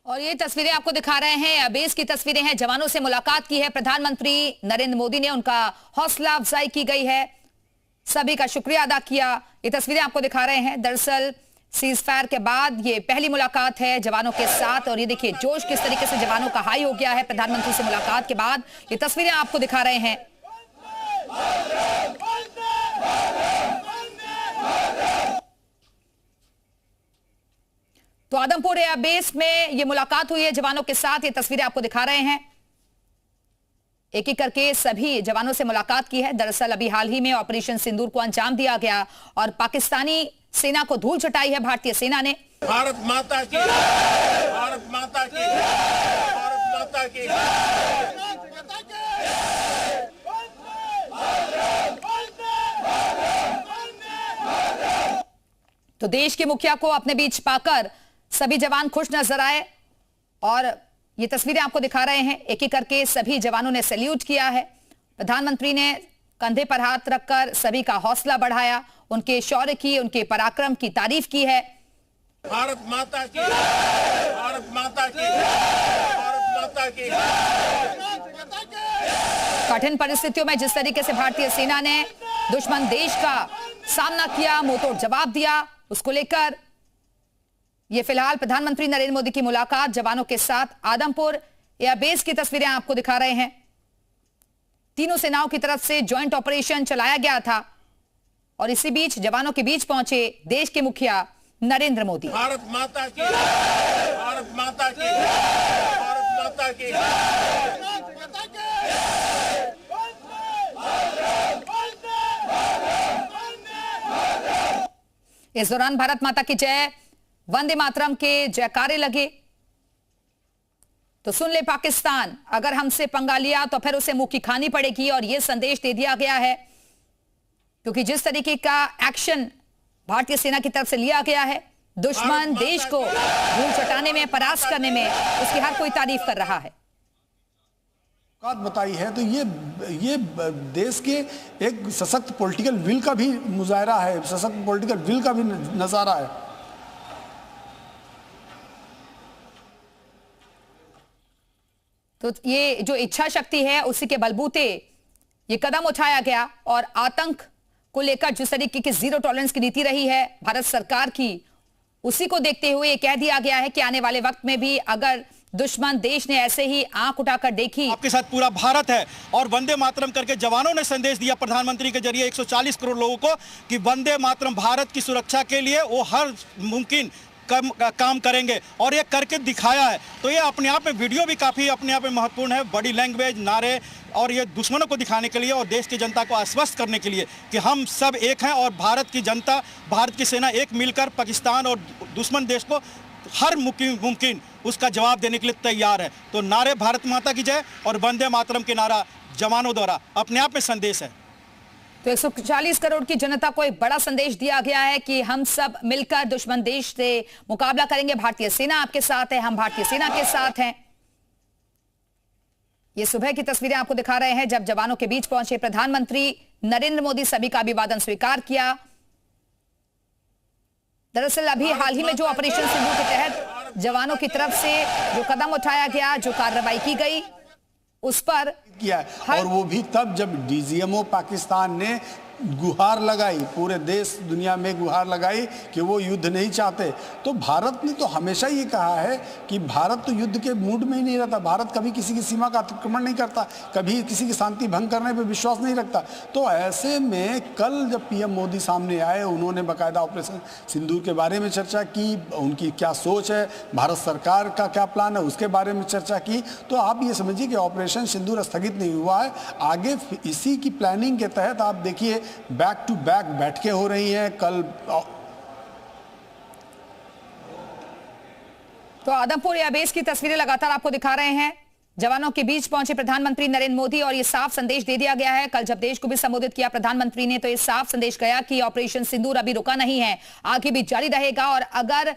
और ये तस्वीरें आपको दिखा रहे हैं, बेस की तस्वीरें हैं। जवानों से मुलाकात की है प्रधानमंत्री नरेंद्र मोदी ने, उनका हौसला अफजाई की गई है, सभी का शुक्रिया अदा किया। ये तस्वीरें आपको दिखा रहे हैं। दरअसल सीज फायर के बाद ये पहली मुलाकात है जवानों के साथ, और ये देखिए जोश किस तरीके से जवानों का हाई हो गया है प्रधानमंत्री से मुलाकात के बाद। ये तस्वीरें आपको दिखा रहे हैं। तो आदमपुर एयरबेस में ये मुलाकात हुई है जवानों के साथ, ये तस्वीरें आपको दिखा रहे हैं। एक एक करके सभी जवानों से मुलाकात की है। दरअसल अभी हाल ही में ऑपरेशन सिंदूर को अंजाम दिया गया और पाकिस्तानी सेना को धूल चटाई है भारतीय सेना ने। भारत माता की, भारत माता की, भारत माता की। तो देश के मुखिया को अपने बीच पाकर सभी जवान खुश नजर आए और ये तस्वीरें आपको दिखा रहे हैं। एक एक करके सभी जवानों ने सैल्यूट किया है। प्रधानमंत्री ने कंधे पर हाथ रखकर सभी का हौसला बढ़ाया, उनके शौर्य की, उनके पराक्रम की तारीफ की है। भारत माता की, भारत माता की, भारत माता की। कठिन परिस्थितियों में जिस तरीके से भारतीय सेना ने दुश्मन देश का सामना किया, मुंहतोड़ जवाब दिया, उसको लेकर ये फिलहाल प्रधानमंत्री नरेंद्र मोदी की मुलाकात जवानों के साथ आदमपुर एयरबेस की तस्वीरें आपको दिखा रहे हैं। तीनों सेनाओं की तरफ से ज्वाइंट ऑपरेशन चलाया गया था और इसी बीच जवानों के बीच पहुंचे देश के मुखिया नरेंद्र मोदी। भारत माता की, भारत माता की, भारत माता की। इस दौरान भारत माता की जय, वंदे मातरम के जयकारे लगे। तो सुन ले पाकिस्तान, अगर हमसे पंगा लिया तो फिर उसे मुंह की खानी पड़ेगी, और यह संदेश दे दिया गया है क्योंकि जिस तरीके का एक्शन भारतीय सेना की तरफ से लिया गया है, दुश्मन देश को धूल चटाने में, परास्त करने में, उसकी हर कोई तारीफ कर रहा है। बात बताई है तो ये देश के एक सशक्त पॉलिटिकल विल का भी मुजाहरा है, सशक्त पॉलिटिकल विल का भी नजारा है। तो ये जो इच्छा शक्ति है उसी के बलबूते ये कदम उठाया गया, और आतंक को लेकर जिस तरीके की जीरो टॉलरेंस की नीति रही है भारत सरकार की, उसी को देखते हुए ये कह दिया गया है कि आने वाले वक्त में भी अगर दुश्मन देश ने ऐसे ही आंख उठाकर देखी। आपके साथ पूरा भारत है, और वंदे मातरम करके जवानों ने संदेश दिया प्रधानमंत्री के जरिए 140 करोड़ लोगों को कि वंदे मातरम भारत की सुरक्षा के लिए वो हर मुमकिन काम करेंगे, और ये करके दिखाया है। तो ये अपने आप में वीडियो भी काफ़ी अपने आप में महत्वपूर्ण है। बॉडी लैंग्वेज, नारे, और ये दुश्मनों को दिखाने के लिए और देश की जनता को आश्वस्त करने के लिए कि हम सब एक हैं, और भारत की जनता, भारत की सेना एक मिलकर पाकिस्तान और दुश्मन देश को हर मुमकिन उसका जवाब देने के लिए तैयार है। तो नारे भारत माता की जय और वंदे मातरम के नारा जवानों द्वारा अपने आप में संदेश है। तो 140 करोड़ की जनता को एक बड़ा संदेश दिया गया है कि हम सब मिलकर दुश्मन देश से मुकाबला करेंगे। भारतीय सेना आपके साथ है, हम भारतीय सेना के साथ हैं। ये सुबह की तस्वीरें आपको दिखा रहे हैं जब जवानों के बीच पहुंचे प्रधानमंत्री नरेंद्र मोदी, सभी का अभिवादन स्वीकार किया। दरअसल अभी हाल ही में जो ऑपरेशन सिंदूर के तहत जवानों की तरफ से जो कदम उठाया गया, जो कार्रवाई की गई, उस पर किया है। और वो भी तब जब डीजीएमओ पाकिस्तान ने गुहार लगाई, पूरे देश दुनिया में गुहार लगाई कि वो युद्ध नहीं चाहते। तो भारत ने तो हमेशा ये कहा है कि भारत तो युद्ध के मूड में ही नहीं रहता, भारत कभी किसी की सीमा का अतिक्रमण नहीं करता, कभी किसी की शांति भंग करने पे विश्वास नहीं रखता। तो ऐसे में कल जब पीएम मोदी सामने आए, उन्होंने बाकायदा ऑपरेशन सिंदूर के बारे में चर्चा की, उनकी क्या सोच है, भारत सरकार का क्या प्लान है, उसके बारे में चर्चा की। तो आप ये समझिए कि ऑपरेशन सिंदूर स्थगित नहीं हुआ है, आगे इसी की प्लानिंग के तहत आप देखिए बैक टू बैक बैठकें हो रही हैं। कल तो आदमपुर एयरबेस की तस्वीरें लगातार आपको दिखा रहे हैं। जवानों के बीच पहुंचे प्रधानमंत्री नरेंद्र मोदी, और ये साफ संदेश दे दिया गया है। कल जब देश को भी संबोधित किया प्रधानमंत्री ने, तो ये साफ संदेश गया कि ऑपरेशन सिंदूर अभी रुका नहीं है, आगे भी जारी रहेगा। और अगर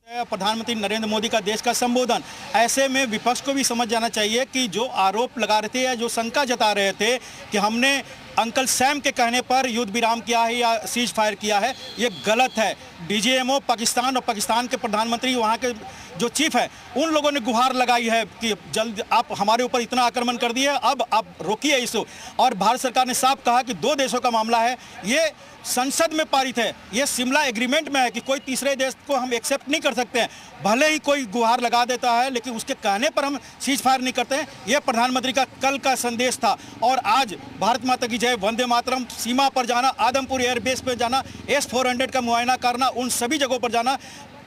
प्रधानमंत्री नरेंद्र मोदी का देश का संबोधन, ऐसे में विपक्ष को भी समझ जाना चाहिए कि जो आरोप लगा रहे थे या जो शंका जता रहे थे कि हमने अंकल सैम के कहने पर युद्ध विराम किया है या सीज फायर किया है, ये गलत है। डीजीएमओ पाकिस्तान और पाकिस्तान के प्रधानमंत्री, वहाँ के जो चीफ है उन लोगों ने गुहार लगाई है कि जल्द आप हमारे ऊपर इतना आक्रमण कर दिए, अब आप रोकिए इसको। और भारत सरकार ने साफ कहा कि 2 देशों का मामला है, ये संसद में पारित है, ये शिमला एग्रीमेंट में है कि कोई तीसरे देश को हम एक्सेप्ट नहीं कर सकते हैं। भले ही कोई गुहार लगा देता है लेकिन उसके कहने पर हम सीज फायर नहीं करते हैं। यह प्रधानमंत्री का कल का संदेश था। और आज भारत माता की जय, वंदे मातरम, सीमा पर जाना, आदमपुर एयरबेस पर जाना, S-400 का मुआयना करना, उन सभी जगहों पर जाना,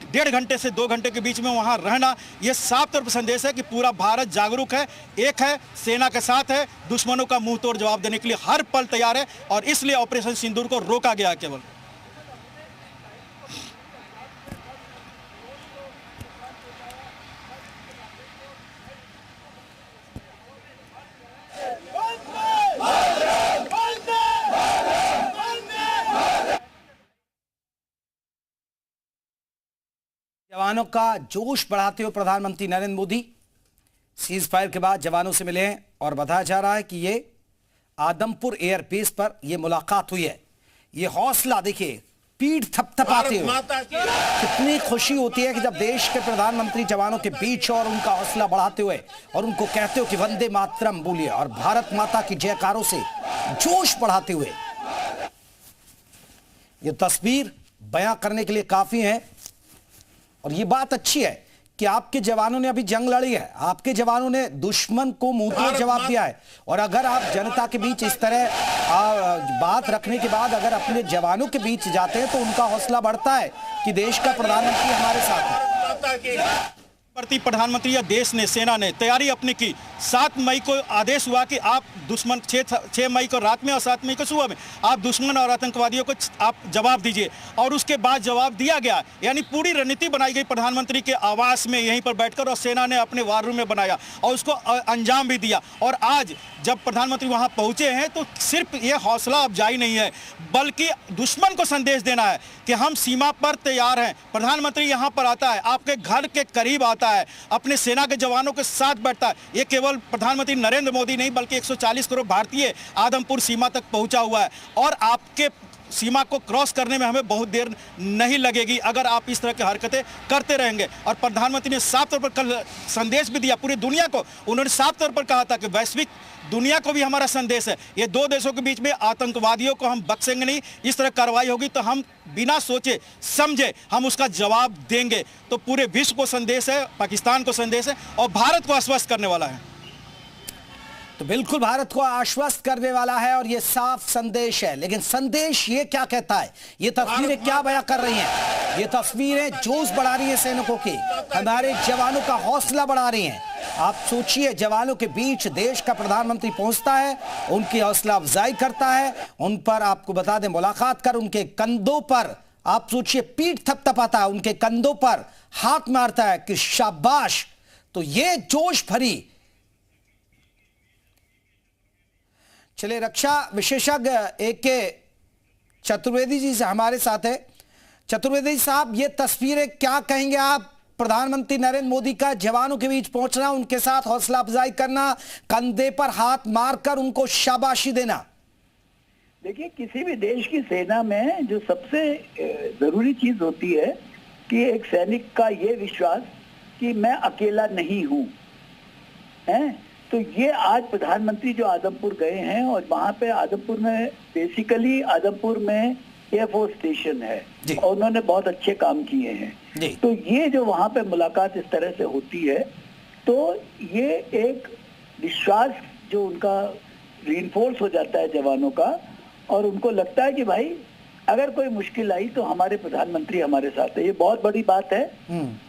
1.5 घंटे से 2 घंटे के बीच में वहां रहना, यह साफ तौर पर संदेश है कि पूरा भारत जागरूक है, एक है, सेना के साथ है, दुश्मनों का मुंह तोड़ जवाब देने के लिए हर पल तैयार है। और इसलिए ऑपरेशन सिंदूर को रोका गया केवल। जवानों का जोश बढ़ाते हुए प्रधानमंत्री नरेंद्र मोदी सीज फायर के बाद जवानों से मिले हैं और बताया जा रहा है कि ये आदमपुर एयरबेस पर ये मुलाकात हुई है। ये हौसला देखिए, पीठ थपथपाते हुए कितनी खुशी होती है कि जब देश के प्रधानमंत्री जवानों के बीच और उनका हौसला बढ़ाते हुए और उनको कहते हो कि वंदे मातरम बोलिए और भारत माता की जयकारों से जोश बढ़ाते हुए। ये तस्वीर बयां करने के लिए काफी है। और ये बात अच्छी है कि आपके जवानों ने अभी जंग लड़ी है, आपके जवानों ने दुश्मन को मुंहतोड़ जवाब दिया है। और अगर आप जनता के बीच इस तरह बात रखने के बाद अगर अपने जवानों के बीच जाते हैं तो उनका हौसला बढ़ता है कि देश का प्रधानमंत्री हमारे साथ है। प्रति प्रधानमंत्री या देश ने, सेना ने तैयारी अपनी की। 7 मई को आदेश हुआ कि आप दुश्मन 6 मई को रात में और 7 मई को सुबह में आप दुश्मन और आतंकवादियों को आप जवाब दीजिए। और उसके बाद जवाब दिया गया, यानी पूरी रणनीति बनाई गई प्रधानमंत्री के आवास में यहीं पर बैठकर, और सेना ने अपने वार रूम में बनाया और उसको अंजाम भी दिया। और आज जब प्रधानमंत्री वहां पहुंचे हैं तो सिर्फ ये हौसला अफजाई नहीं है बल्कि दुश्मन को संदेश देना है कि हम सीमा पर तैयार हैं। प्रधानमंत्री यहां पर आता है, आपके घर के करीब आता है, अपने सेना के जवानों के साथ बैठता है। ये केवल प्रधानमंत्री नरेंद्र मोदी नहीं बल्कि 140 करोड़ भारतीय आदमपुर सीमा तक पहुंचा हुआ है। और आपके सीमा को क्रॉस करने में हमें बहुत देर नहीं लगेगी अगर आप इस तरह की हरकतें करते रहेंगे। और प्रधानमंत्री ने साफ तौर पर कल संदेश भी दिया पूरी दुनिया को। उन्होंने साफ तौर पर कहा था कि वैश्विक दुनिया को भी हमारा संदेश है, ये 2 देशों के बीच में आतंकवादियों को हम बख्शेंगे नहीं। इस तरह कार्रवाई होगी तो हम बिना सोचे समझे हम उसका जवाब देंगे। तो पूरे विश्व को संदेश है, पाकिस्तान को संदेश है और भारत को आश्वस्त करने वाला है। तो बिल्कुल भारत को आश्वस्त करने वाला है और ये साफ संदेश है। लेकिन संदेश ये क्या कहता है, ये तस्वीरें क्या बयां कर रही हैं? ये तस्वीरें जोश बढ़ा रही हैं सैनिकों की, हमारे जवानों का हौसला बढ़ा रही हैं। आप सोचिए, जवानों के बीच देश का प्रधानमंत्री पहुंचता है, उनकी हौसला अफजाई करता है, उन पर आपको बता दें मुलाकात कर उनके कंधों पर आप सोचिए पीठ थपथपाता है, उनके कंधों पर हाथ मारता है कि शाबाश। तो ये जोश भरी। चलिए, रक्षा विशेषज्ञ AK चतुर्वेदी जी से हमारे साथ है। चतुर्वेदी साहब, ये तस्वीरें क्या कहेंगे आप? प्रधानमंत्री नरेंद्र मोदी का जवानों के बीच पहुंचना, उनके साथ हौसला अफजाई करना, कंधे पर हाथ मारकर उनको शाबाशी देना। देखिए, किसी भी देश की सेना में जो सबसे जरूरी चीज होती है कि एक सैनिक का ये विश्वास कि मैं अकेला नहीं हूं, है। तो ये आज प्रधानमंत्री जो आदमपुर गए हैं और वहां पे आदमपुर में बेसिकली आदमपुर में एयरफोर्स स्टेशन है और उन्होंने बहुत अच्छे काम किए हैं। तो ये जो वहां पे मुलाकात इस तरह से होती है तो ये एक विश्वास जो उनका रीइंफोर्स हो जाता है जवानों का, और उनको लगता है कि भाई अगर कोई मुश्किल आई तो हमारे प्रधानमंत्री हमारे साथ है। ये बहुत बड़ी बात है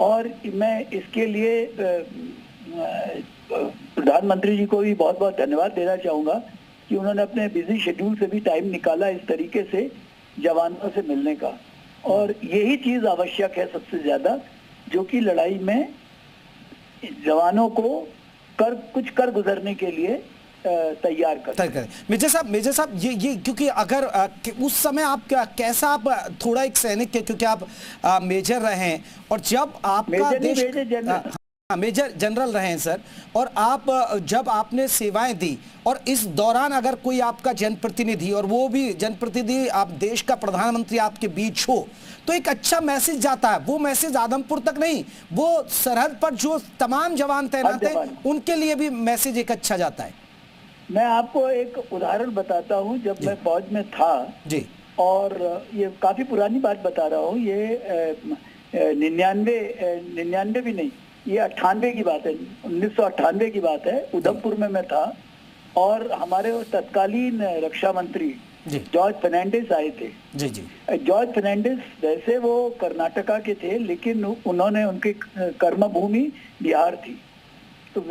और मैं इसके लिए प्रधानमंत्री जी को भी बहुत बहुत धन्यवाद देना चाहूंगा कि उन्होंने अपने बिजी शेड्यूल से भी टाइम निकाला इस तरीके से जवानों से मिलने का। और यही चीज आवश्यक है सबसे ज्यादा, जो कि लड़ाई में जवानों को कुछ कर गुजरने के लिए तैयार कर। मेजर साहब ये क्योंकि अगर उस समय आप कैसा, आप थोड़ा एक सैनिक के, क्योंकि आप मेजर रहे हैं और जब आपका मेजर नहीं, मेजर जनरल मेजर जनरल रहे हैं सर, और आप जब आपने सेवाएं दी और इस दौरान अगर कोई आपका जनप्रतिनिधि, और वो भी जनप्रतिनिधि आप देश का प्रधानमंत्री आपके बीच हो, तो एक अच्छा मैसेज जाता है। वो मैसेज आदमपुर तक नहीं, वो सरहद पर जो तमाम जवान तैनात हैं उनके लिए भी मैसेज एक अच्छा जाता है। मैं आपको एक उदाहरण बताता हूँ। जब मैं फौज में था जी, और ये काफी पुरानी बात बता रहा हूँ, ये 99 भी नहीं, ये 98 की बात है, 1998 की बात है। उधमपुर में मैं था और हमारे तत्कालीन रक्षा मंत्री जॉर्ज फर्नांडिस आए थे। जी जी। जॉर्ज फर्नांडिस वैसे वो कर्नाटका के थे, लेकिन उन्होंने उनकी कर्मभूमि बिहार थी। तो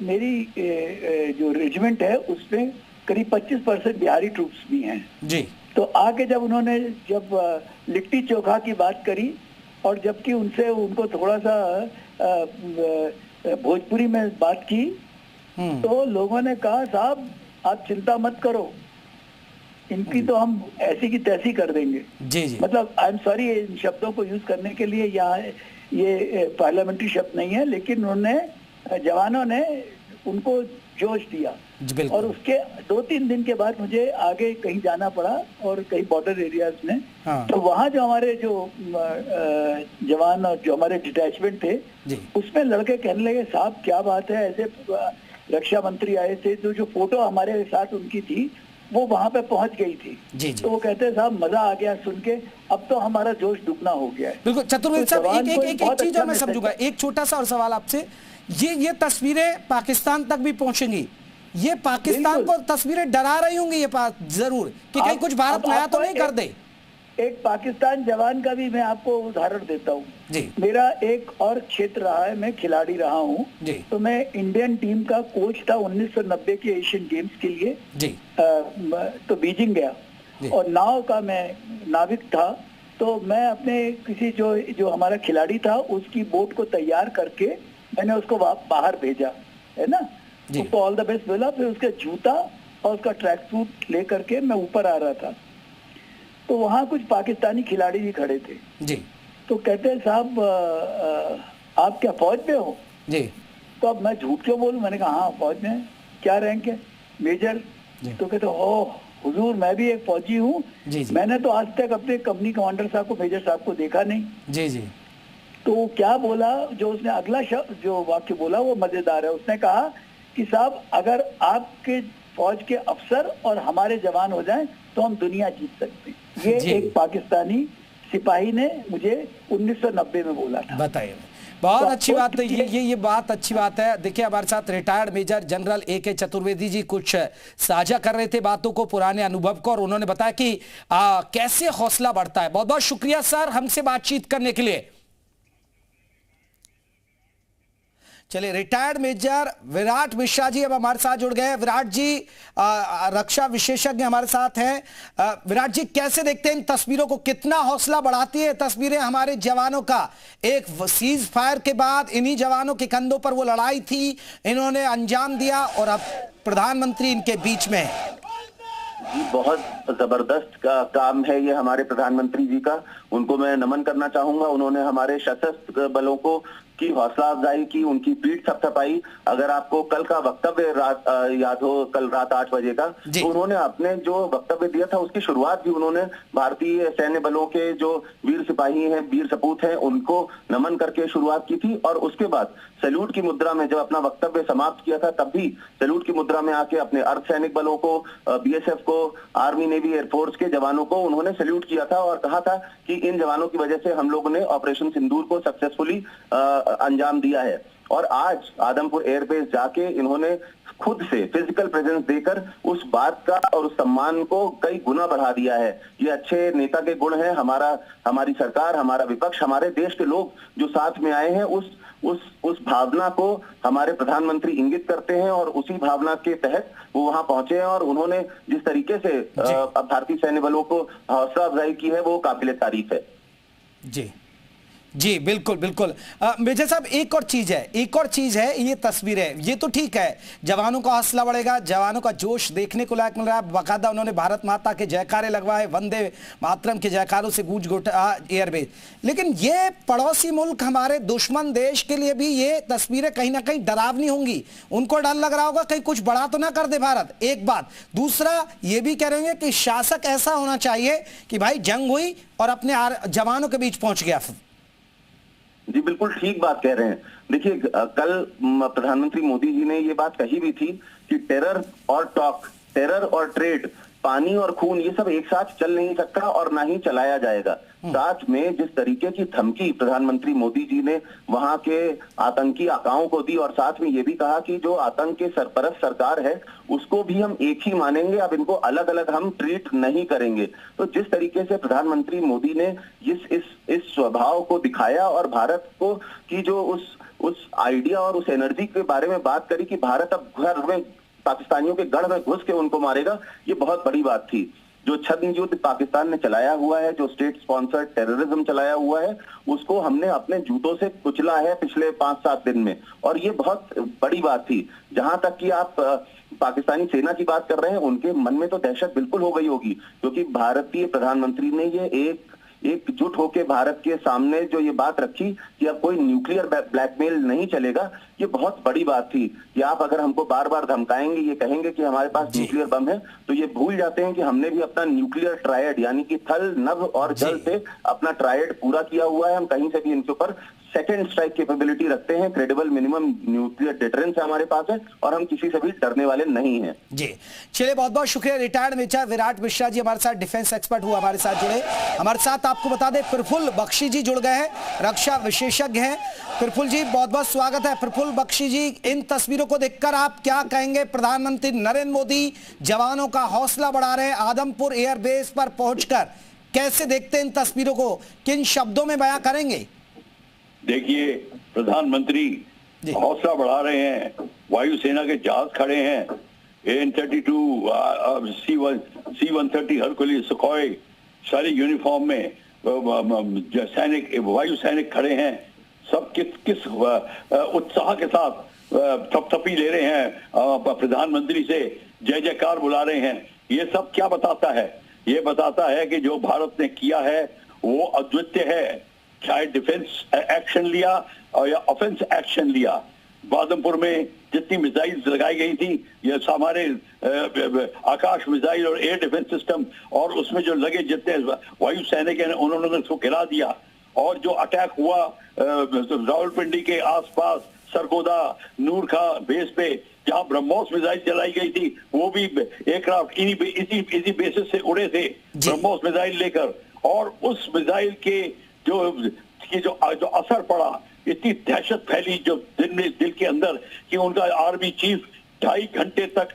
मेरी जो रेजिमेंट है उसमें करीब 25% बिहारी ट्रूप्स भी हैं जी। तो आके जब उन्होंने लिट्टी चोखा की बात करी, और जबकि उनको थोड़ा सा भोजपुरी में बात की, तो लोगों ने कहा साहब आप चिंता मत करो, इनकी तो हम ऐसी की तैसी कर देंगे। जी जी। मतलब आई एम सॉरी इन शब्दों को यूज करने के लिए, यहाँ ये पार्लियामेंट्री शब्द नहीं है, लेकिन उन्होंने जवानों ने उनको जोश दिया। और उसके 2-3 दिन के बाद मुझे आगे कहीं जाना पड़ा, और कहीं बॉर्डर एरियाज में। हाँ। तो वहाँ जो हमारे जो जवान और जो हमारे डिटैचमेंट थे, उसमें लड़के कहने लगे साहब क्या बात है, ऐसे रक्षा मंत्री आए थे, तो जो फोटो हमारे साथ उनकी थी वो वहाँ पे पहुंच गई थी। जी जी। तो वो कहते हैं साहब मजा आ गया सुन के, अब तो हमारा जोश दुगना हो गया है। बिल्कुल चतुर्वेदी साहब, एक चीज और मैं समझूंगा, एक छोटा सा और सवाल आपसे, ये तस्वीरें पाकिस्तान तक भी पहुंचेंगी, ये पाकिस्तान को तस्वीरें डरा रही होंगी ये जरूर कि कहीं कुछ भारत नया तो नहीं कर दे। एक पाकिस्तान जवान का भी मैं आपको उदाहरण देता हूँ। मेरा एक और क्षेत्र रहा है, मैं खिलाड़ी रहा हूँ। तो मैं इंडियन टीम का कोच था 1990 के एशियन गेम्स के लिए। तो बीजिंग गया, और नाव का मैं नाविक था। तो मैं अपने किसी जो हमारा खिलाड़ी था उसकी बोट को तैयार करके मैंने उसको बाहर भेजा, है ना, उसको ऑल द बेस्ट बोला। फिर उसका जूता और उसका ट्रैक सूट लेकर के मैं ऊपर आ रहा था, तो वहाँ कुछ पाकिस्तानी खिलाड़ी भी खड़े थे। जी। तो कहते हैं साहब आप क्या फौज में हो? जी। तो अब मैं झूठ क्यों बोलूं, मैंने कहा हाँ फौज में। क्या रैंक है? मेजर। तो कहते ओह हुजूर मैं भी एक फौजी हूँ, मैंने तो आज तक अपने कंपनी कमांडर साहब को, मेजर साहब को देखा नहीं। जी जी। तो वो क्या बोला, जो उसने अगला शब्द जो वाक्य बोला वो मजेदार है। उसने कहा कि साहब अगर आपके फौज के अफसर और हमारे जवान हो जाएं तो हम दुनिया जीत सकते हैं। ये एक पाकिस्तानी सिपाही ने मुझे 1990 में बोला था। बताइए, बहुत अच्छी बात है ये बात अच्छी बात है। देखिए हमारे साथ retired major general A.K. Chaturvedi ji कुछ साझा कर रहे थे बातों को, पुराने अनुभव को, और उन्होंने बताया कि कैसे हौसला बढ़ता है। बहुत बहुत शुक्रिया सर हमसे बातचीत करने के लिए। चलिए, रिटायर्ड मेजर विराट मिश्रा जी अब हमारे साथ जुड़ गए। विराट जी रक्षा विशेषज्ञ हमारे साथ हैं। विराट जी कैसे देखते हैं इन तस्वीरों को, कितना हौसला बढ़ाती है तस्वीरें हमारे जवानों का? एक सीज फायर के बाद इन्हीं जवानों के कंधों पर वो लड़ाई थी, इन्होंने अंजाम दिया, और अब प्रधानमंत्री इनके बीच में है। बहुत जबरदस्त का काम है ये हमारे प्रधानमंत्री जी का, उनको मैं नमन करना चाहूंगा। उन्होंने हमारे सशस्त्र बलों को की हौसला अफजाई की, उनकी पीठ थपथपाई। अगर आपको कल का वक्तव्य याद हो, कल रात 8 बजे का, तो उन्होंने अपने जो वक्तव्य दिया था उसकी शुरुआत भी उन्होंने भारतीय सैन्य बलों के जो वीर सिपाही हैं, वीर सपूत हैं, उनको नमन करके शुरुआत की थी। और उसके बाद सैल्यूट की मुद्रा में जब अपना वक्तव्य समाप्त किया था, तब भी सैल्यूट की मुद्रा में आके अपने अर्धसैनिक बलों को, BSF को, आर्मी, नेवी, एयरफोर्स के जवानों को उन्होंने सैल्यूट किया था और कहा था कि इन जवानों की वजह से हम लोगों ने ऑपरेशन सिंदूर को सक्सेसफुली अंजाम दिया है। और आज आदमपुर एयरबेस जाके इन्होंने खुद से फिजिकल प्रेजेंस देकर उस बात का और उस सम्मान को कई गुना बढ़ा दिया है। ये अच्छे नेता के गुण हैं। हमारी सरकार, हमारा विपक्ष, हमारे देश के लोग जो साथ में आए हैं, उस भावना को हमारे प्रधानमंत्री इंगित करते हैं, और उसी भावना के तहत वो वहां पहुंचे हैं। और उन्होंने जिस तरीके से भारतीय सैन्य बलों को हौसला अफजाई की है, वो काबिल तारीफ है। जी जी बिल्कुल बिल्कुल। मेजर साहब एक और चीज है, ये तस्वीरें, ये तो ठीक है, जवानों का हौसला बढ़ेगा, जवानों का जोश देखने को लायक मिल रहा है। बाकायदा उन्होंने भारत माता के जयकारे लगवाए, वंदे मातरम के जयकारों से गूंज उठा एयरबेस। लेकिन ये पड़ोसी मुल्क, हमारे दुश्मन देश के लिए भी ये तस्वीरें कहीं ना कहीं डरावनी होंगी। उनको डर लग रहा होगा कहीं कुछ बड़ा तो ना कर दे भारत, एक बात। दूसरा ये भी कह रहे होंगे कि शासक ऐसा होना चाहिए कि भाई जंग हुई और अपने जवानों के बीच पहुंच गया। जी बिल्कुल ठीक बात कह रहे हैं। देखिए कल प्रधानमंत्री मोदी जी ने ये बात कही भी थी कि टेरर और टॉक, टेरर और ट्रेड, पानी और खून, ये सब एक साथ चल नहीं सकता और ना ही चलाया जाएगा। साथ में जिस तरीके की धमकी प्रधानमंत्री मोदी जी ने वहां के आतंकी आकाओं को दी और साथ में ये भी कहा कि जो आतंक के सरपरस्त सरकार है उसको भी हम एक ही मानेंगे, अब इनको अलग अलग हम ट्रीट नहीं करेंगे। तो जिस तरीके से प्रधानमंत्री मोदी ने इस स्वभाव को दिखाया और भारत को की जो उस आइडिया और उस एनर्जी के बारे में बात करी कि भारत अब घर में पाकिस्तानियों के गढ़ में घुस के उनको मारेगा, ये बहुत बड़ी बात थी। जो छद्म युद्ध पाकिस्तान ने चलाया हुआ है, जो स्टेट स्पॉन्सर्ड टेररिज्म चलाया हुआ है, उसको हमने अपने जूतों से कुचला है पिछले 5-7 दिन में, और ये बहुत बड़ी बात थी। जहां तक कि आप पाकिस्तानी सेना की बात कर रहे हैं, उनके मन में तो दहशत बिल्कुल हो गई होगी, क्योंकि भारतीय प्रधानमंत्री ने ये एकजुट होकर भारत के सामने जो ये बात रखी कि अब कोई न्यूक्लियर ब्लैकमेल नहीं चलेगा, ये बहुत बड़ी बात थी कि आप अगर हमको बार बार धमकाएंगे, ये कहेंगे कि हमारे पास न्यूक्लियर बम है, तो ये भूल जाते हैं कि हमने भी अपना न्यूक्लियर ट्रायड यानी कि थल, नभ और जल से अपना ट्रायड पूरा किया हुआ है। हम कहीं से भी इनके ऊपर सेकेंड स्ट्राइक कैपेबिलिटी रखते हैं, क्रेडिबल मिनिमम न्यूक्लियर डिटरेंस हमारे पास है और हम किसी से भी डरने वाले नहीं हैं। जी चलिए, बहुत बहुत शुक्रिया। रिटायर्ड मेजर विराट मिश्रा जी हमारे साथ, डिफेंस एक्सपर्ट हुआ, हमारे साथ जुड़े। हमारे साथ आपको बता दें प्रफुल्ल बख्शी जी जुड़ गए हैं, रक्षा विशेषज्ञ हैं। प्रफुल्ल जी बहुत बहुत स्वागत है। प्रफुल्ल बख्शी जी, इन तस्वीरों को देखकर आप क्या कहेंगे? प्रधानमंत्री नरेंद्र मोदी जवानों का हौसला बढ़ा रहे हैं, आदमपुर एयरबेस पर पहुंचकर कैसे देखते हैं इन तस्वीरों को, किन शब्दों में बयां करेंगे? देखिए, प्रधानमंत्री हौसला बढ़ा रहे हैं, वायुसेना के जहाज खड़े हैं, AN-32, C-130 हरकुलिस, सुखोई, सारी यूनिफॉर्म में सैनिक, वायु सैनिक खड़े हैं। सब किस उत्साह के साथ थपथपी ले रहे हैं, प्रधानमंत्री से जय जयकार बुला रहे हैं। ये सब क्या बताता है? ये बताता है कि जो भारत ने किया है वो अद्वितीय है। चाहे डिफेंस एक्शन लिया और या ऑफेंस एक्शन लिया, आदमपुर में जितनी मिसाइल्स लगाई गई थी, ये हमारे आकाश मिसाइल और एयर डिफेंस सिस्टम, और उसमें जो लगे जितने वायु सैनिक हैं उन्होंने उसको गिरा दिया। और जो अटैक हुआ रावलपिंडी के आसपास सरगोदा नूरखा बेस पे, जहां ब्रह्मोस मिसाइल चलाई गई थी, वो भी एयरक्राफ्ट इसी बेसिस से उड़े थे ब्रह्मोस मिसाइल लेकर। और उस मिसाइल के जो असर पड़ा, इतनी दहशत फैली जो दिल के अंदर कि उनका आर्मी चीफ 2.5 घंटे तक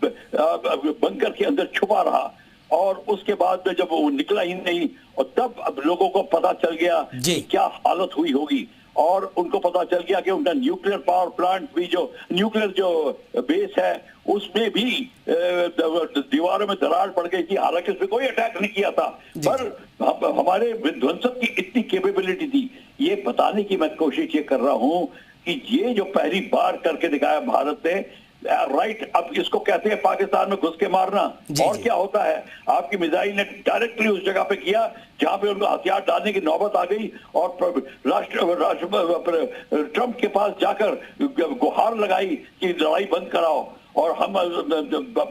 बंकर के अंदर छुपा रहा, और उसके बाद में जब वो निकला ही नहीं, और तब अब लोगों को पता चल गया कि क्या हालत हुई होगी। और उनको पता चल गया कि उनका न्यूक्लियर पावर प्लांट भी, जो न्यूक्लियर जो बेस है, उसमें भी दीवारों में दरार पड़ गई थी। हालांकि उसमें कोई अटैक नहीं किया था, पर हमारे विध्वंसक की इतनी कैपेबिलिटी थी। ये बताने की मैं कोशिश ये कर रहा हूं कि ये जो पहली बार करके दिखाया भारत ने, राइट, अब इसको कहते हैं पाकिस्तान में घुस के मारना। और क्या होता है, आपकी मिसाइल ने डायरेक्टली उस जगह पे किया जहां पे उनको हथियार डालने की नौबत आ गई, और ट्रंप के पास जाकर गुहार लगाई कि लड़ाई बंद कराओ, और हम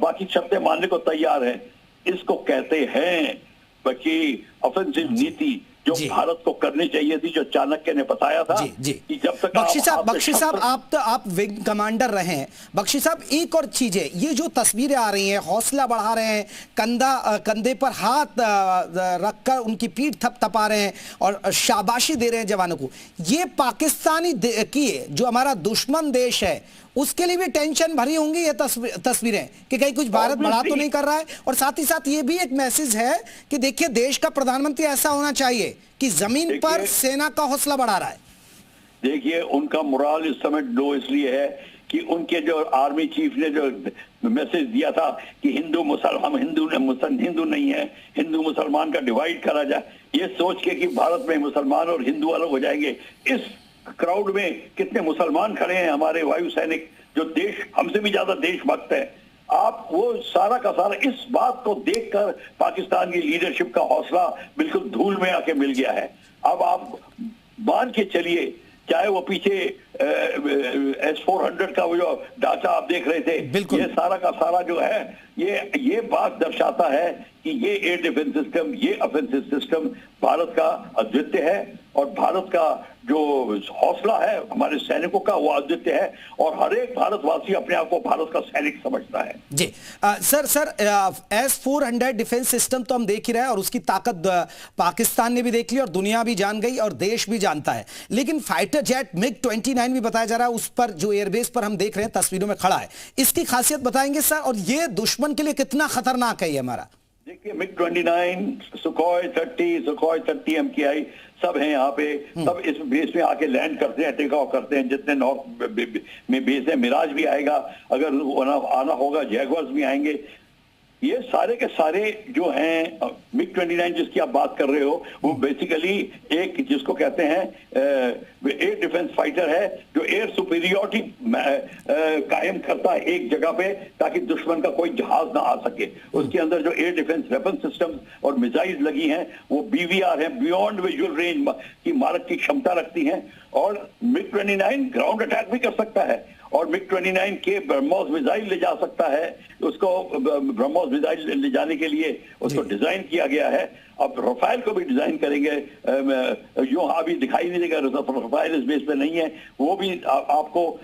बाकी शर्तें मानने को तैयार हैं। इसको कहते हैं बल्कि ऑफेंसिव नीति, जो भारत को करनी चाहिए थी, जो चाणक्य ने बताया था कि जब तक बख्शी साहब आप विंग कमांडर रहे हैं। बख्शी साहब, एक और चीज है, ये जो तस्वीरें आ रही हैं, हौसला बढ़ा रहे हैं, कंधे पर हाथ रखकर उनकी पीठ थपथपा रहे हैं और शाबाशी दे रहे हैं जवानों को, ये पाकिस्तानी की जो हमारा दुश्मन देश है उसके लिए भी टेंशन भरी होंगी ये तस्वीरें कि कहीं कुछ भारत बड़ा तो नहीं कर रहा है। और साथ ही साथ ये भी एक मैसेज है कि देखिए, देश का प्रधानमंत्री ऐसा होना चाहिए कि जमीन पर सेना का हौसला बढ़ा रहा है। देखिए, उनका मोराल इस समय लो इसलिए है कि उनके जो आर्मी चीफ ने जो मैसेज दिया था कि हम हिंदू नहीं है, हिंदू मुसलमान का डिवाइड करा जाए, ये सोच के कि भारत में मुसलमान और हिंदू अलग हो जाएंगे। इस क्राउड में कितने मुसलमान खड़े हैं, हमारे वायु सैनिक जो देश हमसे भी ज्यादा देशभक्त है। आप वो सारा का सारा इस बात को देखकर पाकिस्तान की लीडरशिप का हौसला बिल्कुल धूल में आके मिल गया है। अब आप मान के चलिए, चाहे वो पीछे S-400 का वो जो ढांचा आप देख रहे थे, ये सारा का सारा जो है ये बात दर्शाता है कि ये एयर डिफेंस सिस्टम, ये ऑफेंसिव सिस्टम भारत का अद्वितीय है और भारत का जो हौसला है हमारे सैनिकों का वो अद्वितीय है और हर एक भारतवासी अपने आप को भारत का सैनिक समझता है। जी सर S-400 डिफेंस सिस्टम तो हम देख ही रहे हैं और उसकी ताकत पाकिस्तान ने भी देख ली और दुनिया भी जान गई और देश भी जानता है, लेकिन फाइटर जेट MiG-29 भी बताया जा रहा है, उस पर जो एयरबेस पर हम देख रहे हैं तस्वीरों में खड़ा है, इसकी खासियत बताएंगे सर, और ये दुश्मन के लिए कितना खतरनाक है ये हमारा? देखिए MiG-29, सुखोई 30 MKI सब हैं यहाँ पे, सब इस बेस में आके लैंड करते हैं, टेक ऑफ करते हैं। जितने नॉर्थ में बेस है, मिराज भी आएगा, अगर आना होगा जैगवार्स भी आएंगे। ये सारे के सारे जो हैं MiG-29 जिसकी आप बात कर रहे हो, वो बेसिकली एक जिसको कहते हैं एयर डिफेंस फाइटर है जो एयर सुपीरियरिटी कायम करता है एक जगह पे ताकि दुश्मन का कोई जहाज ना आ सके। उसके अंदर जो एयर डिफेंस वेपन सिस्टम और मिसाइल लगी हैं वो BVR है, बियॉन्ड विजुअल रेंज की मारक की क्षमता रखती हैं और MiG-29 ग्राउंड अटैक भी कर सकता है और MiG-29 के ब्रह्मोस मिसाइल ले जा सकता है। उसको ब्रह्मोस मिसाइल ले जाने के लिए उसको डिजाइन किया गया है। अब रफाइल को भी डिजाइन करेंगे, यूं अभी दिखाई नहीं देगा, रफाइल इस बेस पे नहीं है, वो भी आपको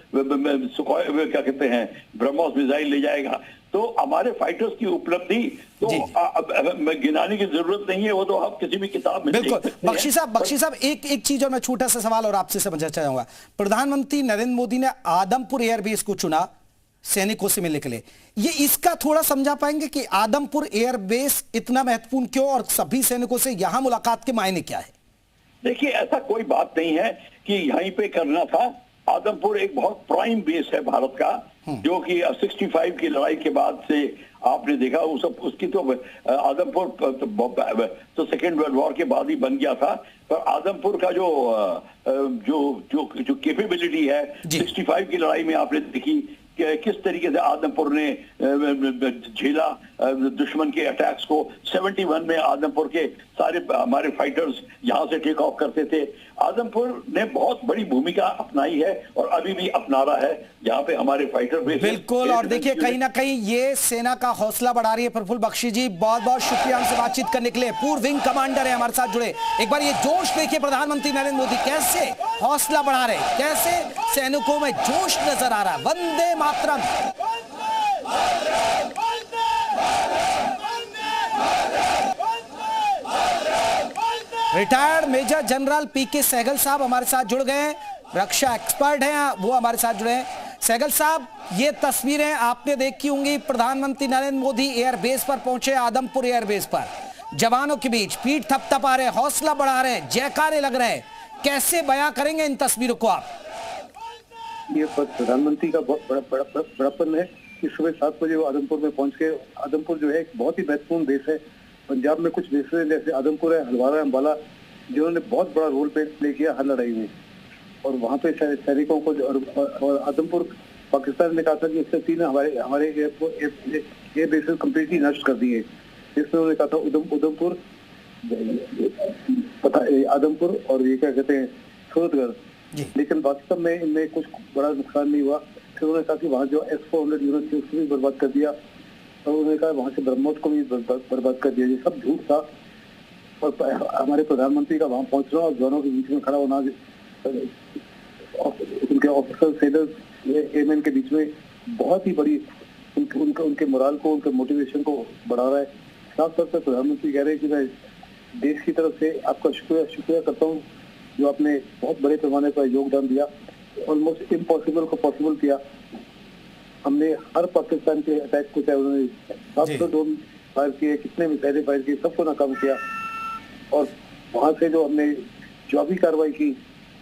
सुखोई क्या कहते हैं ब्रह्मोस मिसाइल ले जाएगा। तो हमारे फाइटर्स की उपलब्धि तो गिनाने की जरूरत नहीं है, वो तो आप किसी भी किताब में बिल्कुल। बख्शी साहब एक चीज और मैं छोटा सा सवाल और आपसे समझना चाहूंगा। प्रधानमंत्री नरेंद्र मोदी ने आदमपुर एयरबेस को चुना सैनिकों से मिलने के लिए, ये इसका थोड़ा समझा पाएंगे कि आदमपुर एयरबेस इतना महत्वपूर्ण क्यों और सभी सैनिकों से यहां मुलाकात के मायने क्या है? देखिए ऐसा कोई बात नहीं है कि यहीं पे करना था। आदमपुर एक बहुत प्राइम बेस है भारत का, जो कि 65 की लड़ाई के बाद से आपने देखा वो सब उसकी तो आदमपुर तो सेकेंड वर्ल्ड वॉर के बाद ही बन गया था, पर आदमपुर का जो कैपेबिलिटी है 65 की लड़ाई में आपने देखी किस तरीके से आदमपुर ने झेला दुश्मन के अटैक्स को। 71 में आदमपुर के सारे हमारे फाइटर्स यहां से टेक ऑफ करते थे। आदमपुर ने बहुत बड़ी भूमिका अपनाई है और अभी भी अपना रहा है, जहां पे हमारे फाइटर बिल्कुल। और देखिए कहीं ना कहीं ये सेना का हौसला बढ़ा रही है। प्रफुल्ल बख्शी जी बहुत बहुत शुक्रिया हमसे बातचीत करने के लिए। पूर्व विंग कमांडर है हमारे साथ जुड़े। एक बार ये जोश देखिए प्रधानमंत्री नरेंद्र मोदी कैसे हौसला बढ़ा रहे, कैसे सैनिकों में जोश नजर आ रहा है। वंदे मातरम। Retired major general PK Sehgal साहब हमारे साथ जुड़ गए हैं, रक्षा एक्सपर्ट हैं, वो हमारे साथ जुड़े हैं। सहगल साहब ये तस्वीरें आपने देखी होंगी, प्रधानमंत्री नरेंद्र मोदी एयरबेस पर पहुंचे, आदमपुर एयरबेस पर जवानों के बीच पीठ थपथपा रहे, हौसला बढ़ा रहे, जयकारे लग रहे हैं। कैसे बयां करेंगे इन तस्वीरों को आप? ये प्रधानमंत्री का बहुत बड़ापन है कि सुबह 7 बजे वो आदमपुर में पहुंच के, आदमपुर जो है एक बहुत ही महत्वपूर्ण बेस है। पंजाब में कुछ बेस है जैसे आदमपुर है, हलवारा, अम्बाला, जिन्होंने बहुत बड़ा रोल प्ले किया हर लड़ाई में। और वहाँ पे सैनिकों को और आदमपुर पाकिस्तान ने कहा था कि इससे 3 हमारे एयर बेसेस कम्प्लीटली नष्ट कर दिए, जिसमें उन्होंने कहा था उधमपुर, आदमपुर और ये क्या कहते हैं सूरतगढ़। लेकिन वास्तव में इनमें कुछ बड़ा नुकसान नहीं हुआ। फिर उन्होंने कहा कि वहाँ जो S-400 यूनिट थी उसको भी बर्बाद कर दिया और उन्होंने कहा वहाँ से ब्रह्मोस को भी बर्बाद कर दिया। ये सब झूठ था। और हमारे प्रधानमंत्री का वहाँ पहुँचना और जवानों के बीच में खड़ा होना, उनके ऑफिसर सेलर्स एयरमैन के बीच में बहुत ही बड़ी उनके मोराल को, उनके मोटिवेशन को बढ़ा रहा है। साफ तौर पर प्रधानमंत्री कह रहे हैं कि मैं देश की तरफ से आपका शुक्रिया करता हूँ जो आपने बहुत बड़े पैमाने पर योगदान दिया, ऑलमोस्ट इम्पॉसिबल को पॉसिबल किया। हमने हर पाकिस्तान के अटैक को, चाहे उन्होंने 700 ड्रोन फायर किए, कितने मिसाइलें फायर किए, सबको नाकाम किया। और वहाँ से जो हमने जो भी कार्रवाई की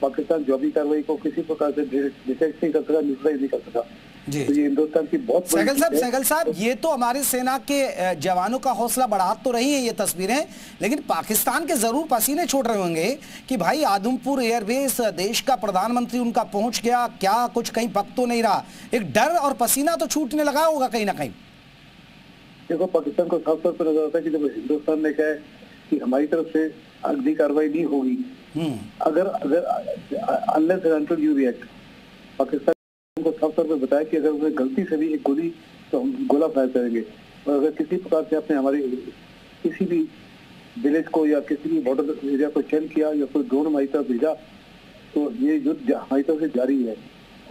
पाकिस्तान जो भी कार्रवाई को किसी प्रकार से डिटेक्ट नहीं कर सका, न्यूट्रलाइज नहीं कर सका। जी। तो ये हिंदुस्तान की बहुत बड़ी सहगल साहब, ये तो हमारी सेना के जवानों का हौसला बढ़ा तो रही हैं ये तस्वीरें, लेकिन पाकिस्तान के जरूर पसीने छोड़ रहे होंगे कि भाई आदमपुर एयरबेस, देश का प्रधानमंत्री उनका पहुंच गया, क्या कुछ कहीं पक तो नहीं रहा? एक डर और पसीना तो छूटने लगा होगा कहीं ना कहीं। देखो, पाकिस्तान को साफ तौर पर नजर आता है कि जब हिंदुस्तान ने कहा है कि हमारी तरफ से अग्नि कार्रवाई नहीं होगी, अगर unless and until you react, Pakistan को साफ तौर पर बताया कि अगर उन्हें गलती से भी एक गोली तो हम गोला फायर करेंगे, और अगर किसी प्रकार से आपने हमारे किसी भी विलेज को या किसी भी बॉर्डर एरिया को चेंज किया या कोई ड्रोन हमारी तरफ भेजा, तो ये युद्ध हमारी तरफ से जारी है।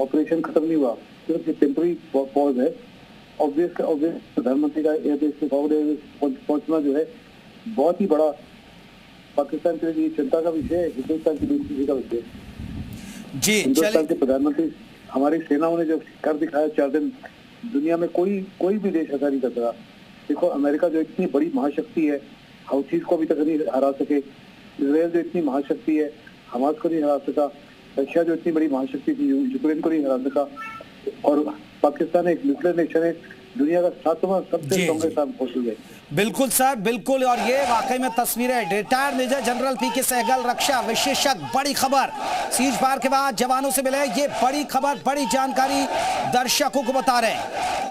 ऑपरेशन खत्म नहीं हुआ, सिर्फ टेम्पररी पॉज है। ऑब्वियस प्रधानमंत्री का एयरबेस से पहुंचना जो है बहुत ही बड़ा पाकिस्तान के लिए चिंता का विषय है, हिंदुस्तान की दूसरी का विषय है। जी, हिंदुस्तान के प्रधानमंत्री, हमारी सेनाओं ने जो कर दिखाया 4 दिन, दुनिया में कोई भी देश ऐसा नहीं कर सका। देखो, अमेरिका जो इतनी बड़ी महाशक्ति है, हाउथीज को अभी तक नहीं हरा सके। इजराइल जो इतनी महाशक्ति है, हमास को नहीं हरा सका। रशिया जो इतनी बड़ी महाशक्ति थी, यूक्रेन को नहीं हरा सका। और पाकिस्तान एक न्यूक्लियर नेशन है, दुनिया का 7वां सबसे स्ट्रॉन्गेस्ट फोर्सेस है। बिल्कुल सर, बिल्कुल। और ये वाकई में तस्वीरें रिटायर्ड मेजर जनरल पीके सहगल, रक्षा विशेषज्ञ, बड़ी खबर, सीज फायर के बाद जवानों से मिले, ये बड़ी खबर, बड़ी जानकारी दर्शकों को बता रहे हैं।